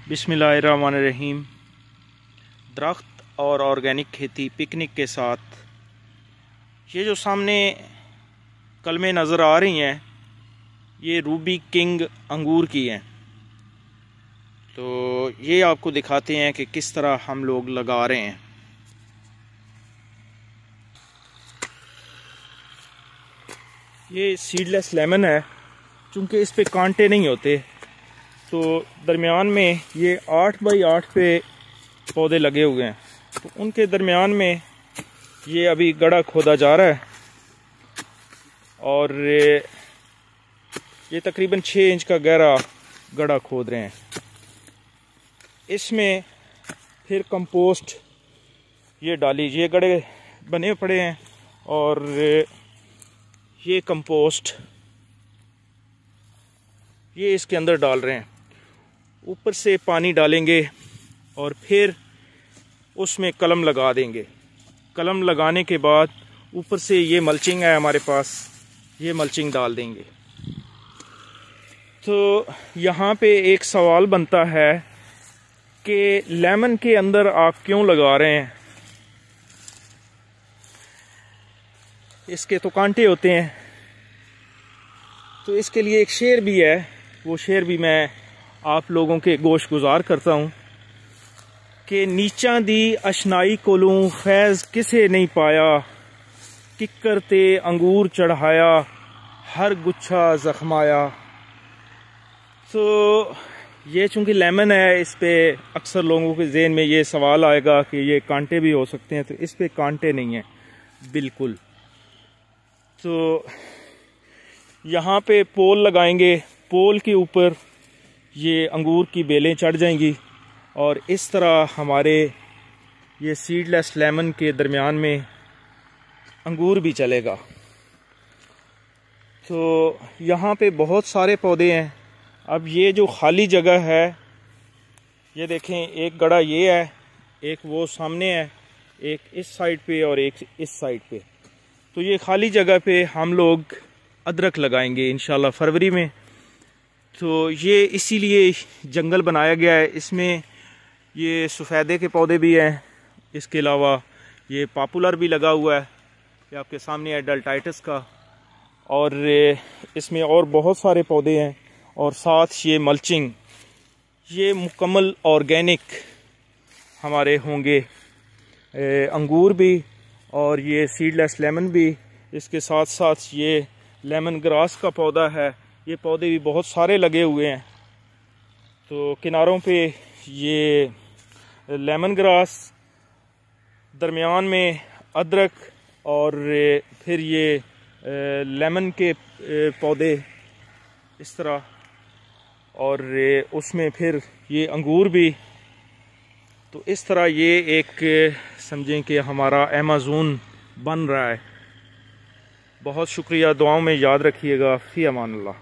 बिस्मिल्लाहिर्रहमानिर्रहीम। दरख्त और ऑर्गेनिक खेती पिकनिक के साथ ये जो सामने कलमें नज़र आ रही हैं ये रूबी किंग अंगूर की हैं। तो ये आपको दिखाते हैं कि किस तरह हम लोग लगा रहे हैं। ये सीडलेस लेमन है, चूँकि इस पे कांटे नहीं होते तो दरमियान में ये 8 बाई 8 पे पौधे लगे हुए हैं। तो उनके दरमियान में ये अभी गड्ढा खोदा जा रहा है और ये तकरीबन 6 इंच का गहरा गड्ढा खोद रहे हैं। इसमें फिर कंपोस्ट ये डाली, ये गड्ढे बने पड़े हैं और ये कंपोस्ट ये इसके अंदर डाल रहे हैं। ऊपर से पानी डालेंगे और फिर उसमें कलम लगा देंगे। कलम लगाने के बाद ऊपर से ये मल्चिंग है हमारे पास, ये मल्चिंग डाल देंगे। तो यहाँ पे एक सवाल बनता है कि लेमन के अंदर आप क्यों लगा रहे हैं? इसके तो कांटे होते हैं। तो इसके लिए एक शेर भी है, वो शेर भी मैं आप लोगों के गोश गुजार करता हूँ कि नीचा दी अशनाई कोलूं फैज़ किसे नहीं पाया, किक्कर ते अंगूर चढ़ाया हर गुच्छा जख्माया। तो ये चूँकि लेमन है, इस पे अक्सर लोगों के ज़हन में ये सवाल आएगा कि ये कांटे भी हो सकते हैं। तो इस पे कांटे नहीं हैं बिल्कुल। तो यहाँ पे पोल लगाएंगे, पोल के ऊपर ये अंगूर की बेलें चढ़ जाएंगी और इस तरह हमारे ये सीडलेस लेमन के दरमियान में अंगूर भी चलेगा। तो यहाँ पे बहुत सारे पौधे हैं। अब ये जो खाली जगह है, ये देखें, एक गड्ढा ये है, एक वो सामने है, एक इस साइड पे और एक इस साइड पे। तो ये खाली जगह पे हम लोग अदरक लगाएंगे इंशाल्लाह फरवरी में। तो ये इसीलिए जंगल बनाया गया है। इसमें ये सफ़ेदे के पौधे भी हैं, इसके अलावा ये पॉपुलर भी लगा हुआ है, ये आपके सामने है डेल्टाइटस का, और इसमें और बहुत सारे पौधे हैं। और साथ ये मल्चिंग, ये मुकम्मल ऑर्गेनिक हमारे होंगे, अंगूर भी और ये सीडलेस लेमन भी। इसके साथ साथ ये लेमन ग्रास का पौधा है, ये पौधे भी बहुत सारे लगे हुए हैं। तो किनारों पे ये लेमन ग्रास, दरमियान में अदरक और फिर ये लेमन के पौधे इस तरह, और उसमें फिर ये अंगूर भी। तो इस तरह ये एक समझें कि हमारा अमेज़न बन रहा है। बहुत शुक्रिया, दुआओं में याद रखिएगा। फ़ी अमान अल्लाह।